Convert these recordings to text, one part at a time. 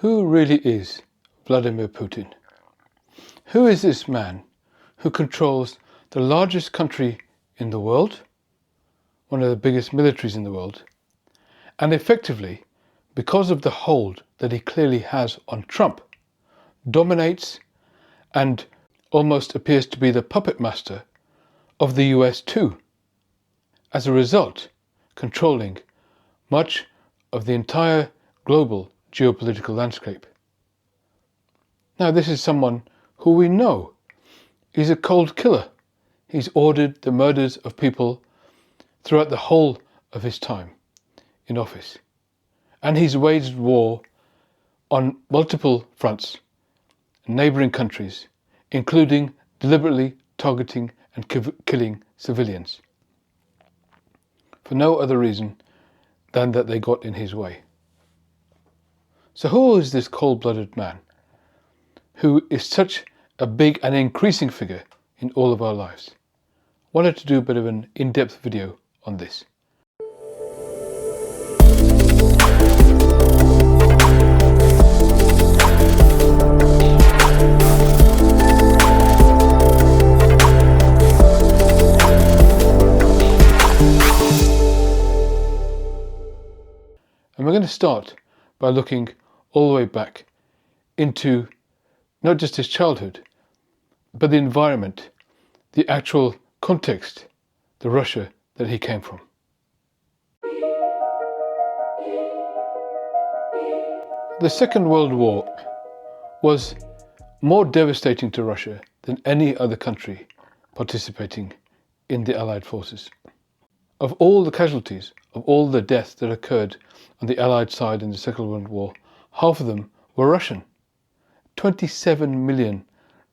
Who really is Vladimir Putin? Who is this man who controls the largest country in the world, one of the biggest militaries in the world, and effectively, because of the hold that he clearly has on Trump, dominates and almost appears to be the puppet master of the US too, as a result controlling much of the entire global geopolitical landscape. Now, this is someone who we know is a cold killer. He's ordered the murders of people throughout the whole of his time in office. And he's waged war on multiple fronts in neighbouring countries, including deliberately targeting and killing civilians, for no other reason than that they got in his way. So who is this cold-blooded man who is such a big and increasing figure in all of our lives? I wanted to do a bit of an in-depth video on this. And we're going to start by looking all the way back into not just his childhood, but the environment, the actual context, the Russia that he came from. The Second World War was more devastating to Russia than any other country participating in the Allied forces. Of all the casualties, of all the deaths that occurred on the Allied side in the Second World War, half of them were Russian. 27 million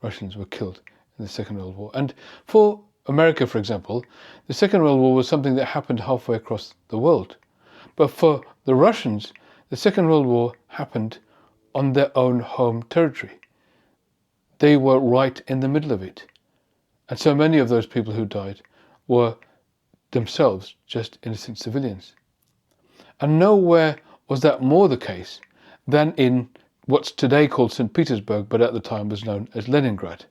Russians were killed in the Second World War. And for America, for example, the Second World War was something that happened halfway across the world. But for the Russians, the Second World War happened on their own home territory. They were right in the middle of it. And so many of those people who died were themselves just innocent civilians. And nowhere was that more the case than in what's today called St. Petersburg, but at the time was known as Leningrad.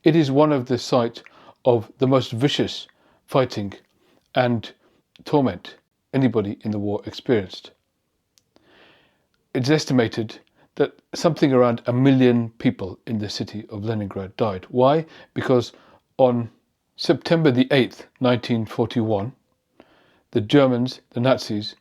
It is one of the sites of the most vicious fighting and torment anybody in the war experienced. It's estimated that something around 1 million people in the city of Leningrad died. Why? Because on September the 8th, 1941, the Germans, the Nazis,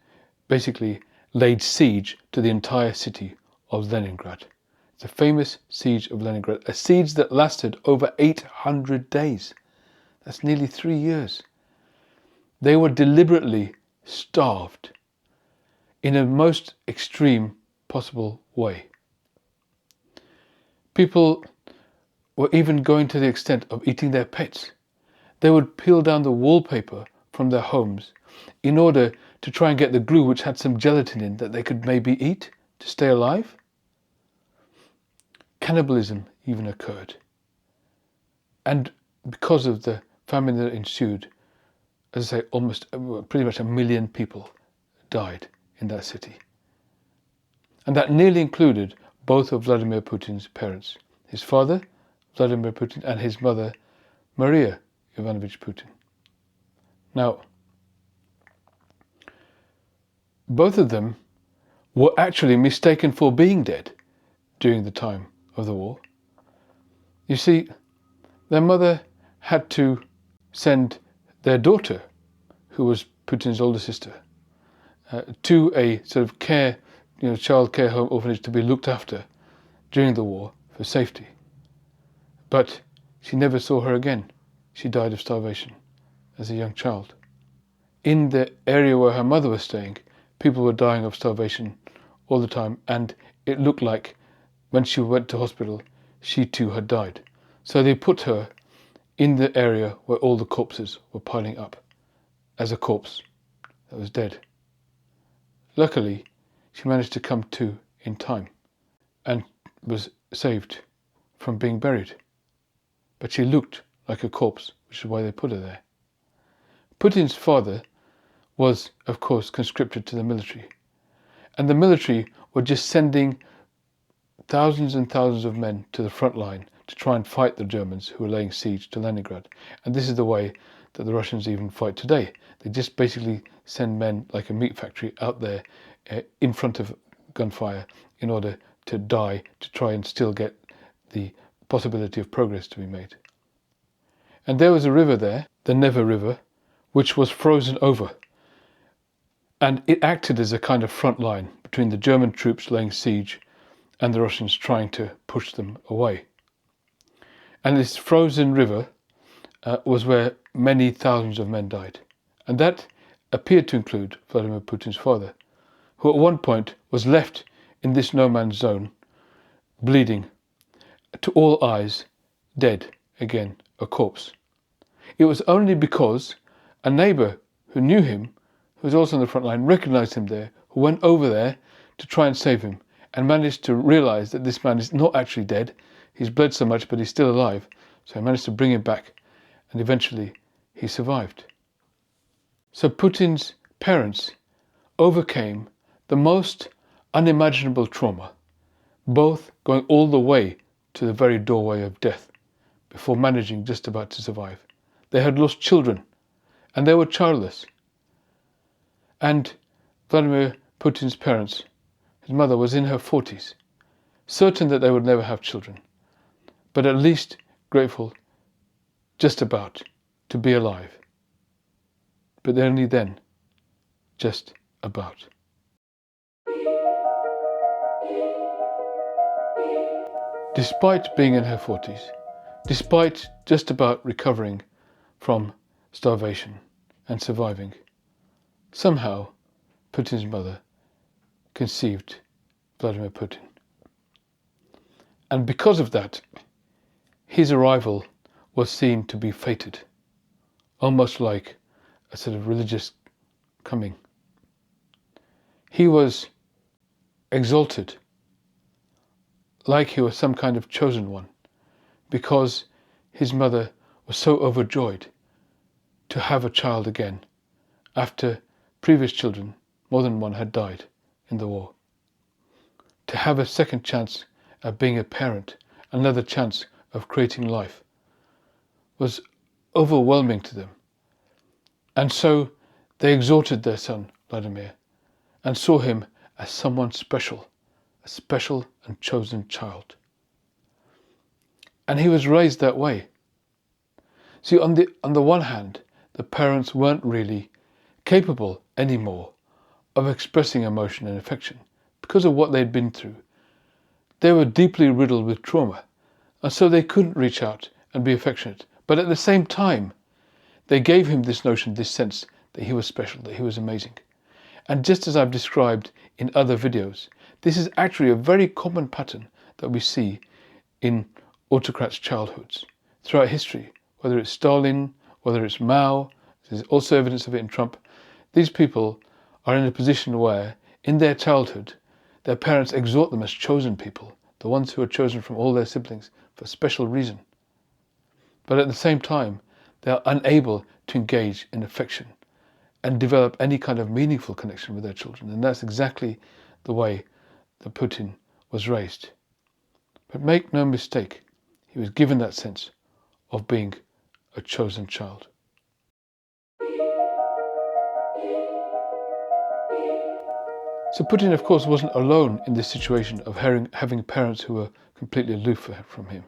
basically laid siege to the entire city of Leningrad. It's a famous siege of Leningrad, a siege that lasted over 800 days. That's nearly 3 years. They were deliberately starved in a most extreme possible way. People were even going to the extent of eating their pets. They would peel down the wallpaper from their homes in order to try and get the glue which had some gelatin in that they could maybe eat to stay alive. Cannibalism even occurred. And because of the famine that ensued, as I say, pretty much 1 million people died in that city. And that nearly included both of Vladimir Putin's parents, his father, Vladimir Putin, and his mother, Maria Ivanovich Putin. Now, both of them were actually mistaken for being dead during the time of the war. You see, their mother had to send their daughter, who was Putin's older sister, to a sort of child care home orphanage to be looked after during the war for safety. But she never saw her again. She died of starvation as a young child. In the area where her mother was staying, people were dying of starvation all the time, and it looked like when she went to hospital, she too had died. So they put her in the area where all the corpses were piling up as a corpse that was dead. Luckily, she managed to come to in time and was saved from being buried. But she looked like a corpse, which is why they put her there. Putin's father was, of course, conscripted to the military. And the military were just sending thousands and thousands of men to the front line to try and fight the Germans who were laying siege to Leningrad. And this is the way that the Russians even fight today. They just basically send men like a meat factory out there in front of gunfire in order to die, to try and still get the possibility of progress to be made. And there was a river there, the Neva River, which was frozen over. And it acted as a kind of front line between the German troops laying siege and the Russians trying to push them away. And this frozen river was where many thousands of men died. And that appeared to include Vladimir Putin's father, who at one point was left in this no man's zone, bleeding, to all eyes, dead, again, a corpse. It was only because a neighbour who knew him, who was also on the front line, recognised him there, who went over there to try and save him, and managed to realise that this man is not actually dead. He's bled so much, but he's still alive. So he managed to bring him back, and eventually he survived. So Putin's parents overcame the most unimaginable trauma, both going all the way to the very doorway of death before managing just about to survive. They had lost children, and they were childless. And Vladimir Putin's parents, his mother, was in her 40s, certain that they would never have children, but at least grateful just about to be alive. But only then, just about. Despite being in her 40s, despite just about recovering from starvation and surviving, somehow Putin's mother conceived Vladimir Putin. And because of that, his arrival was seen to be fated, almost like a sort of religious coming. He was exalted, like he was some kind of chosen one, because his mother was so overjoyed to have a child again after previous children, more than one, had died in the war. To have a second chance at being a parent, another chance of creating life, was overwhelming to them. And so they exalted their son, Vladimir, and saw him as someone special, a special and chosen child. And he was raised that way. See, on the one hand, the parents weren't really capable anymore of expressing emotion and affection because of what they'd been through. They were deeply riddled with trauma, and so they couldn't reach out and be affectionate. But at the same time, they gave him this notion, this sense that he was special, that he was amazing. And just as I've described in other videos, this is actually a very common pattern that we see in autocrats' childhoods throughout history, whether it's Stalin, whether it's Mao. There's also evidence of it in Trump. These people are in a position where, in their childhood, their parents exhort them as chosen people, the ones who are chosen from all their siblings for a special reason. But at the same time, they are unable to engage in affection and develop any kind of meaningful connection with their children. And that's exactly the way that Putin was raised. But make no mistake, he was given that sense of being a chosen child. So Putin, of course, wasn't alone in this situation of having parents who were completely aloof from him.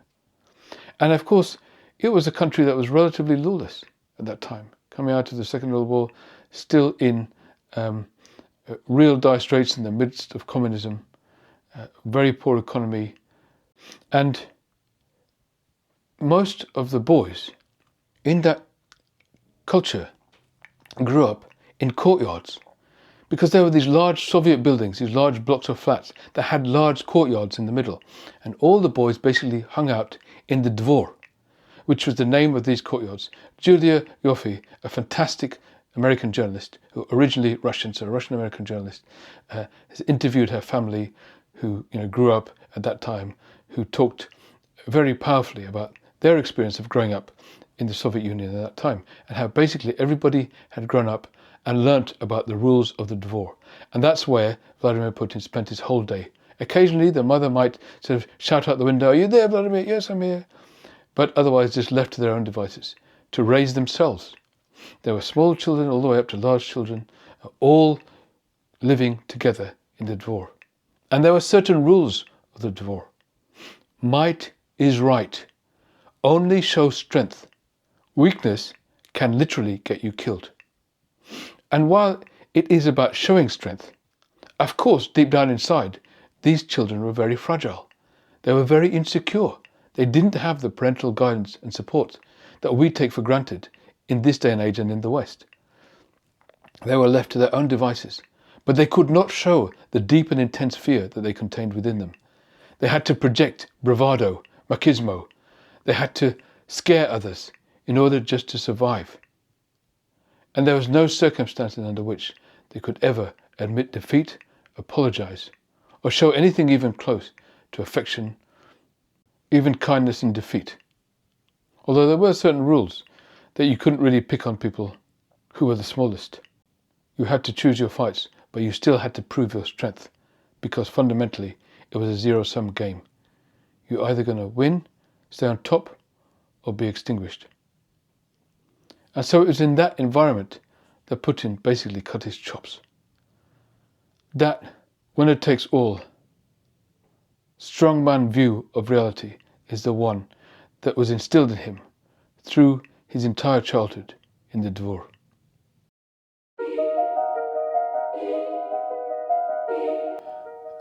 And of course, it was a country that was relatively lawless at that time, coming out of the Second World War, still in real dire straits in the midst of communism, very poor economy. And most of the boys in that culture grew up in courtyards, because there were these large Soviet buildings, these large blocks of flats that had large courtyards in the middle. And all the boys basically hung out in the Dvor, which was the name of these courtyards. Julia Yoffe, a fantastic American journalist, who originally Russian, so a Russian-American journalist, has interviewed her family who grew up at that time, who talked very powerfully about their experience of growing up in the Soviet Union at that time, and how basically everybody had grown up and learnt about the rules of the Dvor. And that's where Vladimir Putin spent his whole day Occasionally the mother might sort of shout out the window, "Are you there, Vladimir?" "Yes, I'm here." But otherwise just left to their own devices, to raise themselves. There were small children all the way up to large children, all living together in the dvor. And there were certain rules of the dvor. Might is right. Only show strength. Weakness can literally get you killed. And while it is about showing strength, of course, deep down inside, these children were very fragile. They were very insecure. They didn't have the parental guidance and support that we take for granted in this day and age and in the West. They were left to their own devices, but they could not show the deep and intense fear that they contained within them. They had to project bravado, machismo. They had to scare others in order just to survive. And there was no circumstances under which they could ever admit defeat, apologize, or show anything even close to affection, even kindness in defeat. Although there were certain rules that you couldn't really pick on people who were the smallest. You had to choose your fights, but you still had to prove your strength, because fundamentally it was a zero-sum game. You're either going to win, stay on top, or be extinguished. And so it was in that environment that Putin basically cut his chops. That winner takes all, strongman view of reality is the one that was instilled in him through his entire childhood in the dvor.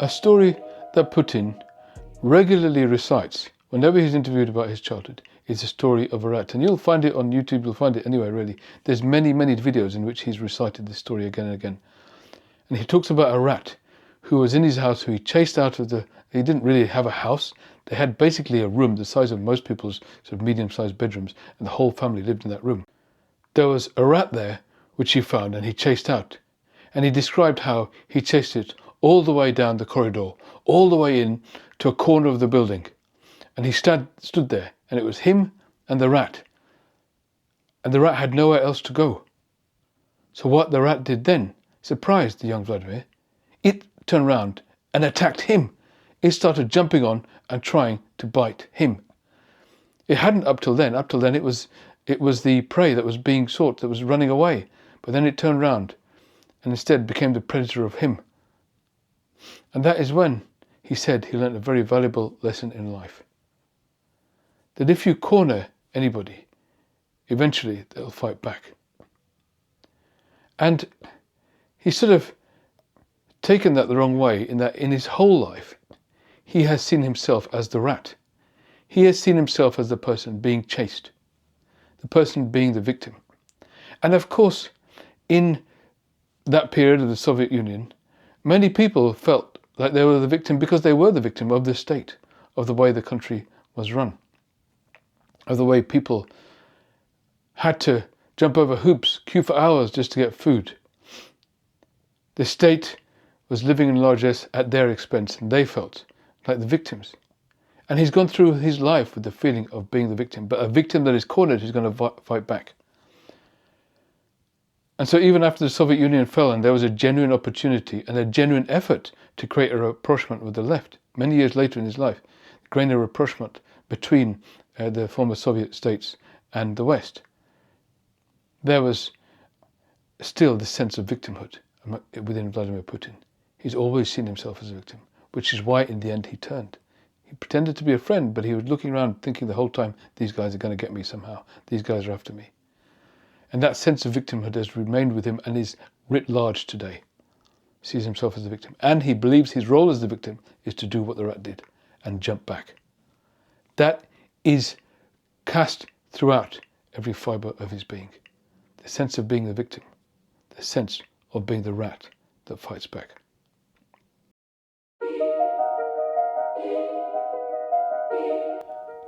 A story that Putin regularly recites whenever he's interviewed about his childhood is the story of a rat. And you'll find it on YouTube, you'll find it anywhere really. There's many, many videos in which he's recited this story again and again. And he talks about a rat who was in his house, who he chased out of he didn't really have a house. They had basically a room the size of most people's sort of medium-sized bedrooms, and the whole family lived in that room. There was a rat there which he found and he chased out. And he described how he chased it all the way down the corridor, all the way in to a corner of the building. And he stood there, and it was him and the rat. And the rat had nowhere else to go. So what the rat did then surprised the young Vladimir. It turned round and attacked him. It started jumping on and trying to bite him. It hadn't up till then. Up till then it was the prey that was being sought, that was running away. But then it turned round and instead became the predator of him. And that is when he said he learned a very valuable lesson in life. That if you corner anybody, eventually they'll fight back. And he's sort of taken that the wrong way, in that in his whole life, he has seen himself as the rat. He has seen himself as the person being chased, the person being the victim. And of course, in that period of the Soviet Union, many people felt like they were the victim because they were the victim of the state, of the way the country was run, of the way people had to jump over hoops, queue for hours just to get food. The state was living in largesse at their expense, and they felt like the victims. And he's gone through his life with the feeling of being the victim, but a victim that is cornered who's going to fight back. And so even after the Soviet Union fell and there was a genuine opportunity and a genuine effort to create a rapprochement with the left, many years later in his life, creating a rapprochement between the former Soviet states and the West, there was still this sense of victimhood within Vladimir Putin. He's always seen himself as a victim, which is why in the end he turned. He pretended to be a friend, but he was looking around thinking the whole time, these guys are going to get me somehow. These guys are after me. And that sense of victimhood has remained with him and is writ large today. He sees himself as the victim. And he believes his role as the victim is to do what the rat did and jump back. That is cast throughout every fibre of his being. The sense of being the victim. The sense of being the rat that fights back.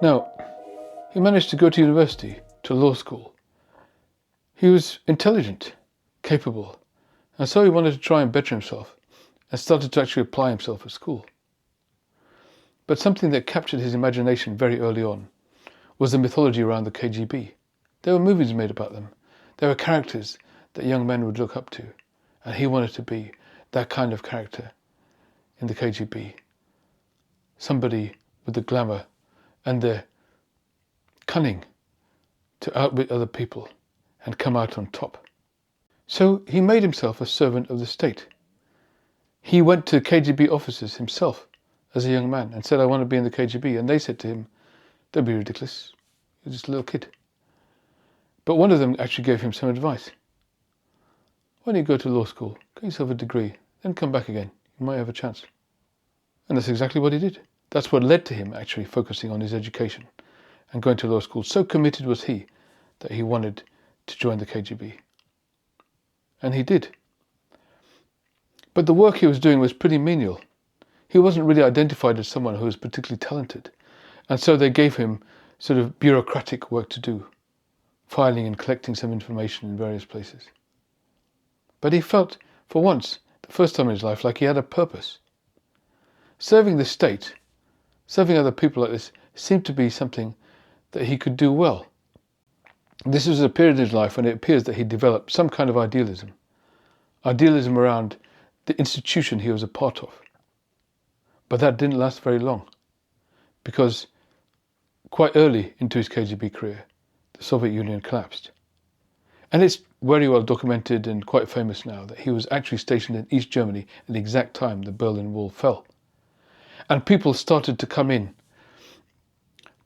Now, he managed to go to university, to law school. He was intelligent, capable, and so he wanted to try and better himself and started to actually apply himself at school. But something that captured his imagination very early on was the mythology around the KGB. There were movies made about them. There were characters that young men would look up to, and he wanted to be that kind of character in the KGB, somebody with the glamour and the cunning to outwit other people and come out on top. So he made himself a servant of the state. He went to KGB officers himself as a young man and said, I want to be in the KGB. And they said to him, don't be ridiculous, you're just a little kid. But one of them actually gave him some advice. Why don't you go to law school, get yourself a degree, then come back again, you might have a chance. And that's exactly what he did. That's what led to him actually focusing on his education and going to law school. So committed was he that he wanted to join the KGB. And he did. But the work he was doing was pretty menial. He wasn't really identified as someone who was particularly talented. And so they gave him sort of bureaucratic work to do, filing and collecting some information in various places. But he felt, for once, the first time in his life, like he had a purpose. Serving the state, serving other people like this, seemed to be something that he could do well. This was a period in his life when it appears that he developed some kind of idealism around the institution he was a part of. But that didn't last very long, because quite early into his KGB career, the Soviet Union collapsed. And it's very well documented and quite famous now that he was actually stationed in East Germany at the exact time the Berlin Wall fell. And people started to come in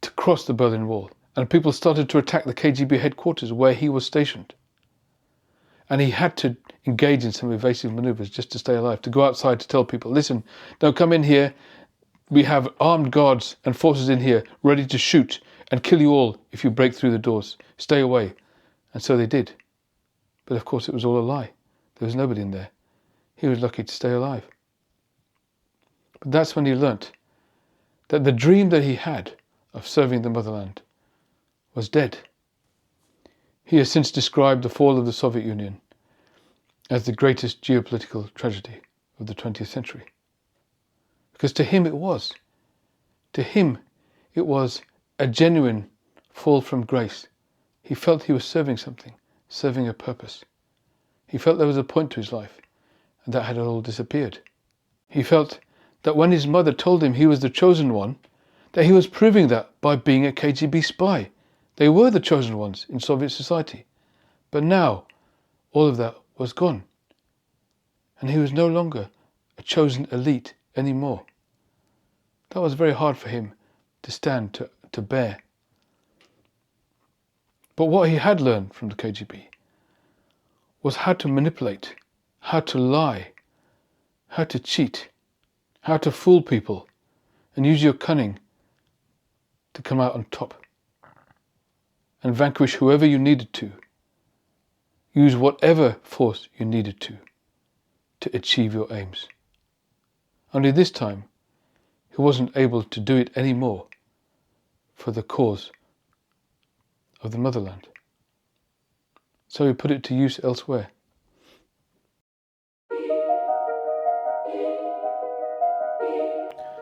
to cross the Berlin Wall, and people started to attack the KGB headquarters where he was stationed. And he had to engage in some evasive maneuvers just to stay alive, to go outside to tell people, listen, don't come in here. We have armed guards and forces in here ready to shoot and kill you all if you break through the doors. Stay away. And so they did. But of course it was all a lie. There was nobody in there. He was lucky to stay alive. But that's when he learnt that the dream that he had of serving the motherland was dead. He has since described the fall of the Soviet Union as the greatest geopolitical tragedy of the 20th century. Because to him it was. To him it was a genuine fall from grace. He felt he was serving something, serving a purpose. He felt there was a point to his life, and that had all disappeared. He felt that when his mother told him he was the chosen one, that he was proving that by being a KGB spy. They were the chosen ones in Soviet society. But now, all of that was gone. And he was no longer a chosen elite anymore. That was very hard for him to stand, to bear. But what he had learned from the KGB was how to manipulate, how to lie, how to cheat, how to fool people, and use your cunning to come out on top and vanquish whoever you needed to. Use whatever force you needed to achieve your aims. Only this time, he wasn't able to do it anymore for the cause of the motherland. So he put it to use elsewhere.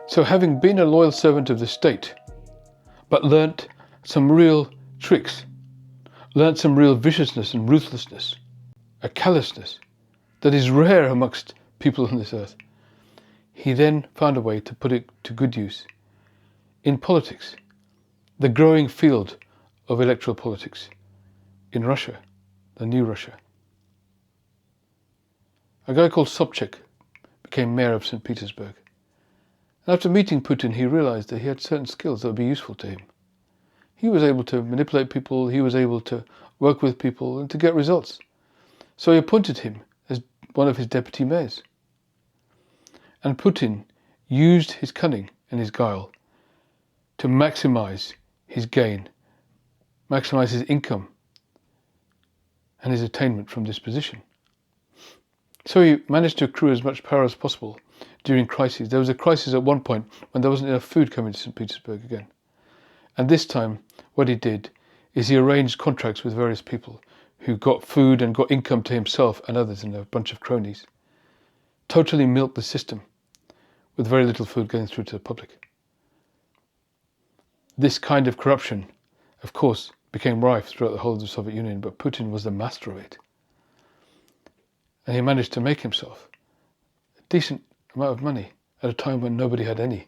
So having been a loyal servant of the state, but learnt some real tricks, learnt some real viciousness and ruthlessness, a callousness that is rare amongst people on this earth, he then found a way to put it to good use in politics, the growing field of electoral politics in Russia, the new Russia. A guy called Sobchak became mayor of St. Petersburg. And after meeting Putin, he realized that he had certain skills that would be useful to him. He was able to manipulate people, he was able to work with people and to get results. So he appointed him as one of his deputy mayors. And Putin used his cunning and his guile to maximize his gain, maximize his income and his attainment from this position. So he managed to accrue as much power as possible during crises. There was a crisis at one point when there wasn't enough food coming to St. Petersburg again. And this time, what he did is he arranged contracts with various people who got food and got income to himself and others and a bunch of cronies. Totally milked the system with very little food going through to the public. This kind of corruption, of course, became rife throughout the whole of the Soviet Union, but Putin was the master of it. And he managed to make himself a decent amount of money at a time when nobody had any.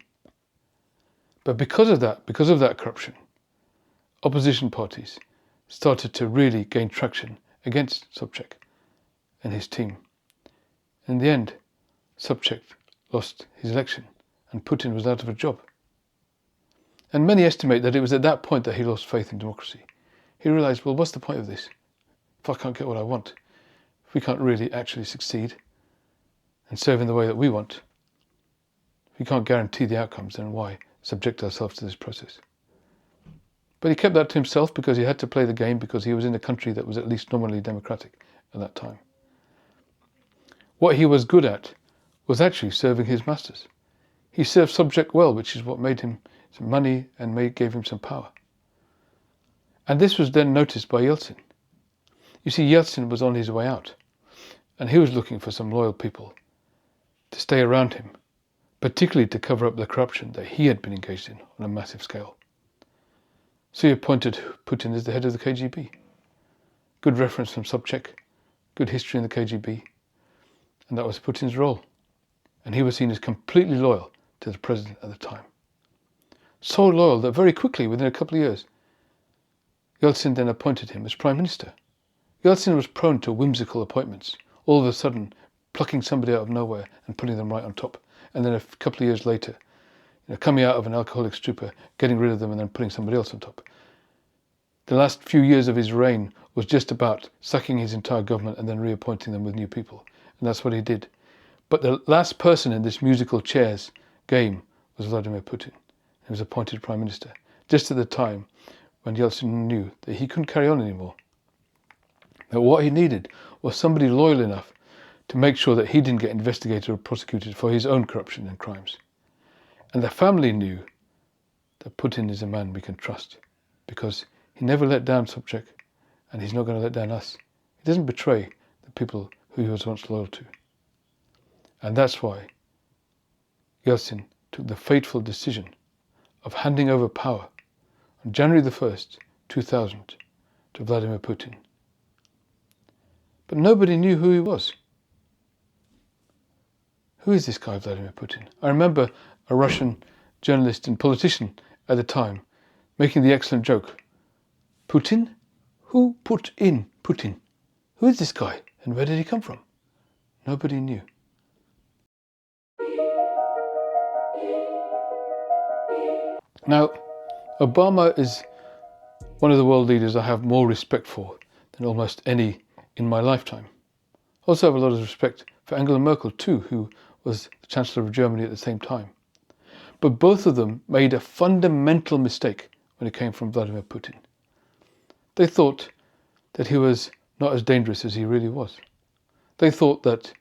But because of that corruption, opposition parties started to really gain traction against Sobchak and his team. In the end, Sobchak lost his election and Putin was out of a job. And many estimate that it was at that point that he lost faith in democracy. He realized, well, what's the point of this? If I can't get what I want, if we can't really actually succeed and serve in the way that we want, if we can't guarantee the outcomes, then why subject ourselves to this process? But he kept that to himself because he had to play the game, because he was in a country that was at least nominally democratic at that time. What he was good at was actually serving his masters. He served Sobchak well, which is what made him some money and gave him some power. And this was then noticed by Yeltsin. You see, Yeltsin was on his way out, and he was looking for some loyal people to stay around him, particularly to cover up the corruption that he had been engaged in on a massive scale. So he appointed Putin as the head of the KGB. Good reference from Sobchak, good history in the KGB, and that was Putin's role. And he was seen as completely loyal to the president at the time. So loyal that very quickly, within a couple of years, Yeltsin then appointed him as prime minister. Yeltsin was prone to whimsical appointments, all of a sudden plucking somebody out of nowhere and putting them right on top. And then a couple of years later, coming out of an alcoholic stupor, getting rid of them and then putting somebody else on top. The last few years of his reign was just about sacking his entire government and then reappointing them with new people. And that's what he did. But the last person in this musical chairs game was Vladimir Putin. He was appointed prime minister, just at the time when Yeltsin knew that he couldn't carry on anymore. That what he needed was somebody loyal enough to make sure that he didn't get investigated or prosecuted for his own corruption and crimes. And the family knew that Putin is a man we can trust, because he never let down Sobchak, and he's not going to let down us. He doesn't betray the people who he was once loyal to. And that's why Yeltsin took the fateful decision of handing over power on January the 1st, 2000, to Vladimir Putin. But nobody knew who he was. Who is this guy, Vladimir Putin? I remember a Russian journalist and politician at the time making the excellent joke, Putin? Who put in Putin? Who is this guy and where did he come from? Nobody knew. Now, Obama is one of the world leaders I have more respect for than almost any in my lifetime. Also have a lot of respect for Angela Merkel too, who was the Chancellor of Germany at the same time. But both of them made a fundamental mistake when it came from Vladimir Putin. They thought that he was not as dangerous as he really was. They thought that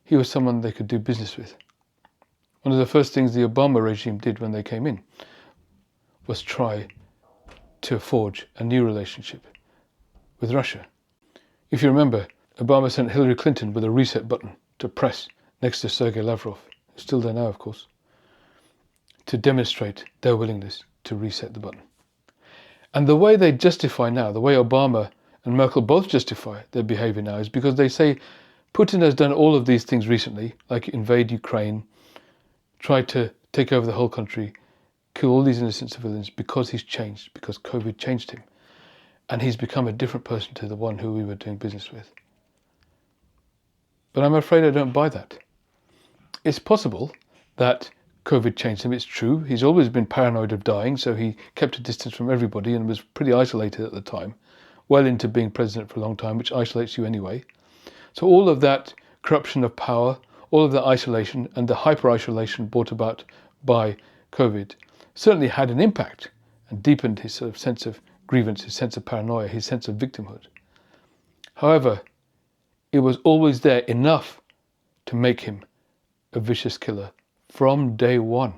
he was someone they could do business with. One of the first things the Obama regime did when they came in was try to forge a new relationship with Russia. If you remember, Obama sent Hillary Clinton with a reset button to press next to Sergei Lavrov, who's still there now, of course, to demonstrate their willingness to reset the button. And the way they justify now, the way Obama and Merkel both justify their behavior now, is because they say Putin has done all of these things recently, like invade Ukraine, try to take over the whole country, kill all these innocent civilians, because he's changed, because COVID changed him. And he's become a different person to the one who we were doing business with. But I'm afraid I don't buy that. It's possible that COVID changed him, it's true. He's always been paranoid of dying, so he kept a distance from everybody and was pretty isolated at the time, well into being president for a long time, which isolates you anyway. So all of that corruption of power, all of that isolation and the hyper-isolation brought about by COVID certainly had an impact and deepened his sort of sense of grievance, his sense of paranoia, his sense of victimhood. However, it was always there enough to make him a vicious killer from day one.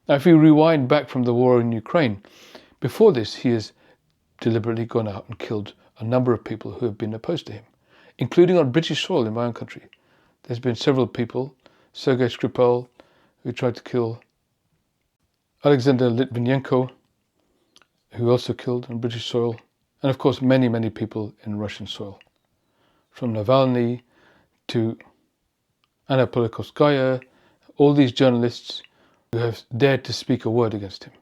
Now, if you rewind back from the war in Ukraine, before this he has deliberately gone out and killed a number of people who have been opposed to him, including on British soil in my own country. There's been several people, Sergei Skripal, who tried to kill Alexander Litvinenko, who also killed on British soil, and of course many, many people in Russian soil. From Navalny to Anna Politkovskaya, all these journalists, who have dared to speak a word against him.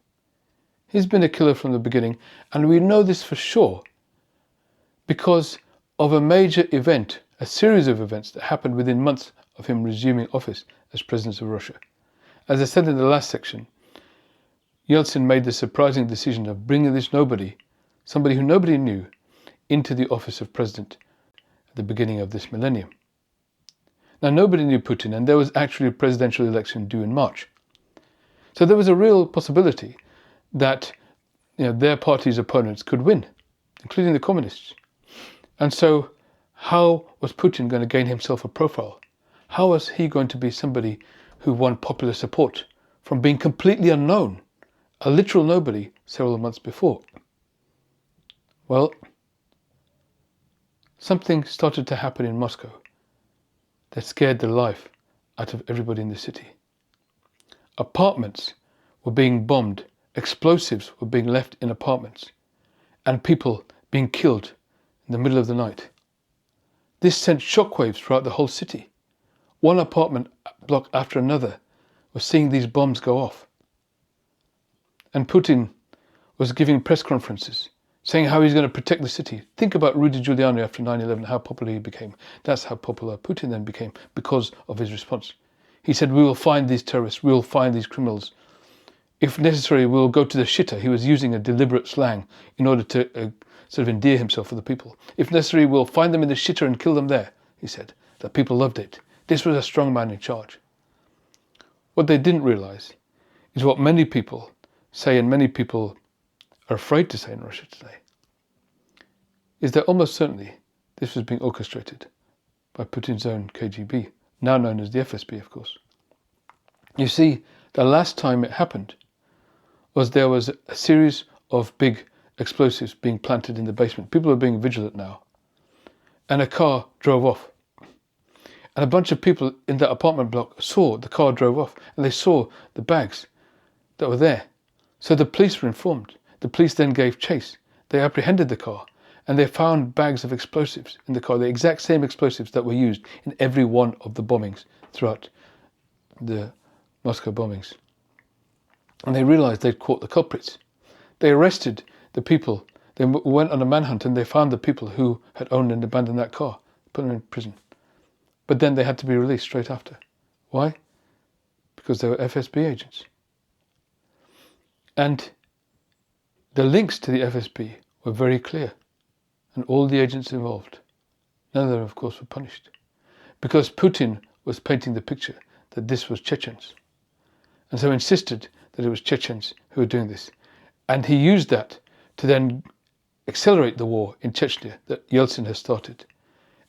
He's been a killer from the beginning, and we know this for sure because of a major event, a series of events that happened within months of him resuming office as President of Russia. As I said in the last section, Yeltsin made the surprising decision of bringing this nobody, somebody who nobody knew, into the office of President at the beginning of this millennium. Now, nobody knew Putin, and there was actually a presidential election due in March. So there was a real possibility that their party's opponents could win, including the communists. And so how was Putin going to gain himself a profile? How was he going to be somebody who won popular support from being completely unknown, a literal nobody, several months before? Well, something started to happen in Moscow that scared the life out of everybody in the city. Apartments were being bombed, explosives were being left in apartments, and people being killed in the middle of the night. This sent shockwaves throughout the whole city. One apartment block after another was seeing these bombs go off. And Putin was giving press conferences, saying how he's going to protect the city. Think about Rudy Giuliani after 9/11, how popular he became. That's how popular Putin then became because of his response. He said, we will find these terrorists, we will find these criminals. If necessary, we will go to the shitter. He was using a deliberate slang in order to sort of endear himself for the people. If necessary, we'll find them in the shitter and kill them there, he said. That people loved it. This was a strong man in charge. What they didn't realize is what many people say, and many people are afraid to say in Russia today, is that almost certainly this was being orchestrated by Putin's own KGB, now known as the FSB, of course. You see, the last time it happened was there was a series of big explosives being planted in the basement. People are being vigilant now. And a car drove off. And a bunch of people in that apartment block saw the car drove off, and they saw the bags that were there. So the police were informed. The police then gave chase. They apprehended the car, and they found bags of explosives in the car, the exact same explosives that were used in every one of the bombings throughout the Moscow bombings. And they realized they'd caught the culprits. They arrested the people. They went on a manhunt, and they found the people who had owned and abandoned that car, put them in prison. But then they had to be released straight after. Why? Because they were FSB agents. And the links to the FSB were very clear, and all the agents involved, none of them, of course, were punished, because Putin was painting the picture that this was Chechens, and so insisted that it was Chechens who were doing this. And he used that to then accelerate the war in Chechnya that Yeltsin has started.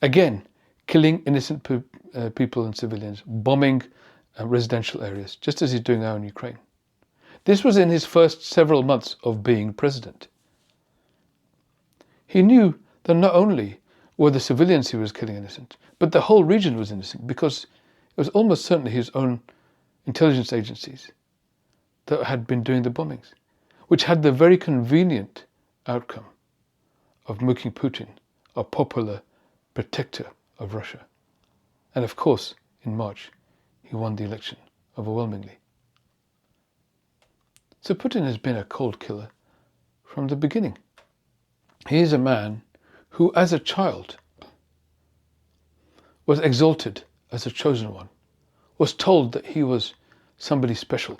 Again, killing innocent people and civilians, bombing residential areas, just as he's doing now in Ukraine. This was in his first several months of being president. He knew that not only were the civilians he was killing innocent, but the whole region was innocent, because it was almost certainly his own intelligence agencies that had been doing the bombings, which had the very convenient outcome of making Putin a popular protector of Russia. And of course, in March, he won the election overwhelmingly. So Putin has been a cold killer from the beginning. He is a man who, as a child, was exalted as a chosen one, was told that he was somebody special,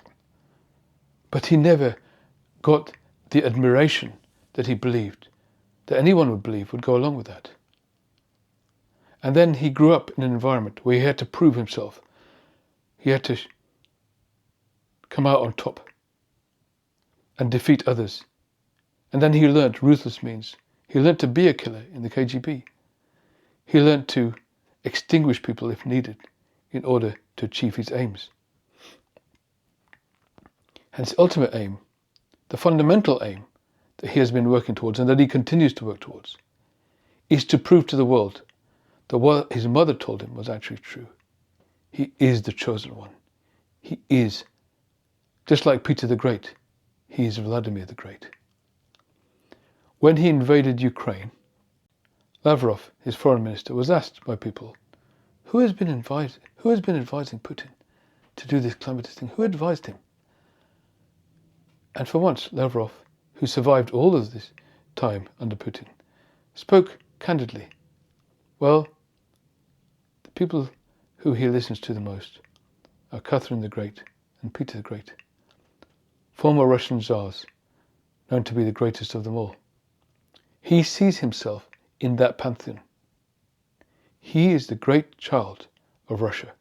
but he never got the admiration that he believed, that anyone would believe would go along with that. And then he grew up in an environment where he had to prove himself. He had to come out on top and defeat others. And then he learnt ruthless means. He learnt to be a killer in the KGB. He learnt to extinguish people if needed in order to achieve his aims. And his ultimate aim, the fundamental aim that he has been working towards and that he continues to work towards, is to prove to the world that what his mother told him was actually true. He is the chosen one. He is, just like Peter the Great, he is Vladimir the Great. When he invaded Ukraine, Lavrov, his foreign minister, was asked by people, who has been advising Putin to do this calamitous thing? Who advised him? And for once, Lavrov, who survived all of this time under Putin, spoke candidly. Well, the people who he listens to the most are Catherine the Great and Peter the Great, former Russian Tsars, known to be the greatest of them all. He sees himself in that pantheon. He is the great child of Russia,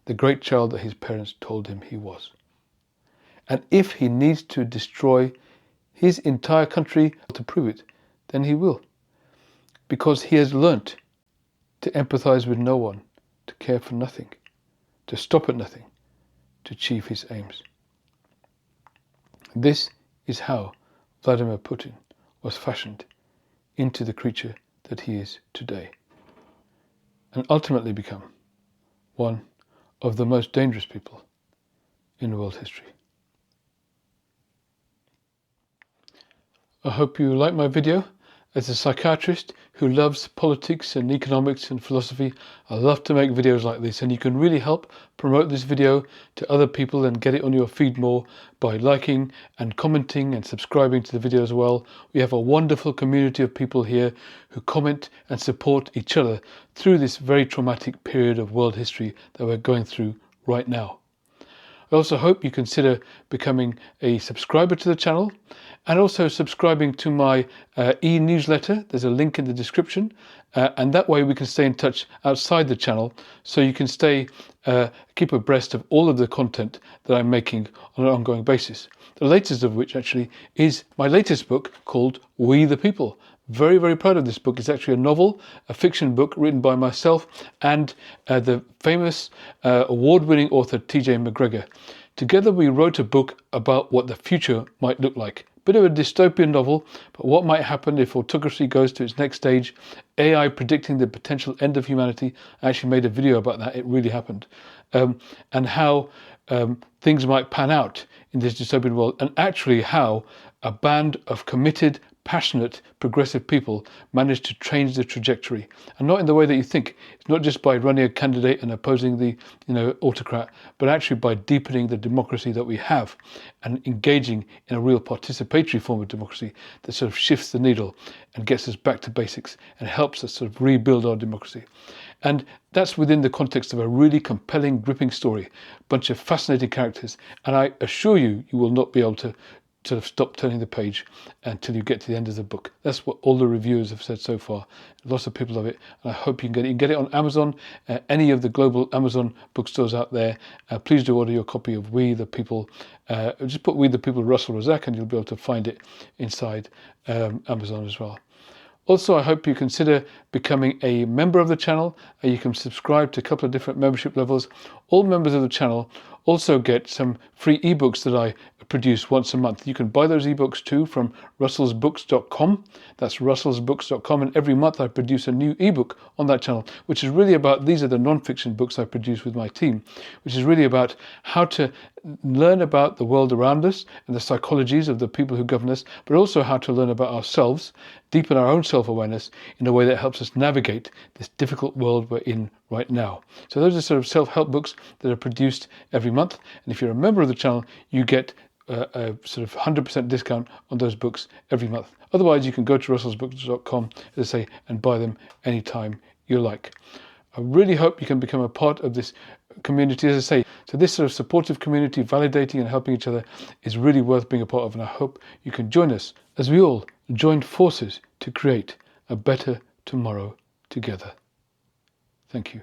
the great child that his parents told him he was. And if he needs to destroy his entire country to prove it, then he will. Because he has learnt to empathize with no one, to care for nothing, to stop at nothing, to achieve his aims. This is how Vladimir Putin was fashioned into the creature that he is today, and ultimately become one of the most dangerous people in world history. I hope you like my video. As a psychiatrist who loves politics and economics and philosophy, I love to make videos like this, and you can really help promote this video to other people and get it on your feed more by liking and commenting and subscribing to the video as well. We have a wonderful community of people here who comment and support each other through this very traumatic period of world history that we're going through right now. I also hope you consider becoming a subscriber to the channel and also subscribing to my e-newsletter. There's a link in the description, and that way we can stay in touch outside the channel, so you can keep abreast of all of the content that I'm making on an ongoing basis. The latest of which actually is my latest book called We the People. Very, very proud of this book. It's actually a novel, a fiction book written by myself and the famous award-winning author T.J. McGregor. Together we wrote a book about what the future might look like. Bit of a dystopian novel, but what might happen if autocracy goes to its next stage, AI predicting the potential end of humanity. I actually made a video about that, it really happened. And how things might pan out in this dystopian world, and actually how a band of committed, passionate, progressive people managed to change the trajectory, and not in the way that you think. It's not just by running a candidate and opposing the autocrat, but actually by deepening the democracy that we have and engaging in a real participatory form of democracy that sort of shifts the needle and gets us back to basics and helps us sort of rebuild our democracy. And that's within the context of a really compelling, gripping story, a bunch of fascinating characters, and I assure you, you will not be able to sort of stop turning the page until you get to the end of the book. That's what all the reviewers have said so far. Lots of people love it, and I hope you can get it. You can get it on Amazon, any of the global Amazon bookstores out there. Please do order your copy of We the People. Just put We the People Russell Razak and you'll be able to find it inside Amazon as well. Also, I hope you consider becoming a member of the channel. You can subscribe to a couple of different membership levels. All members of the channel also get some free ebooks that I produce once a month. You can buy those ebooks too from russellsbooks.com. That's russellsbooks.com, and every month I produce a new ebook on that channel, which is really about, these are the non-fiction books I produce with my team, which is really about how to learn about the world around us and the psychologies of the people who govern us, but also how to learn about ourselves, deepen our own self-awareness in a way that helps us navigate this difficult world we're in right now. So those are sort of self-help books that are produced every month, and if you're a member of the channel, you get a sort of 100% discount on those books every month. Otherwise, you can go to russellsbooks.com, as I say, and buy them anytime you like. I really hope you can become a part of this community, as I say. So this sort of supportive community, validating and helping each other, is really worth being a part of, and I hope you can join us as we all join forces to create a better tomorrow together. Thank you.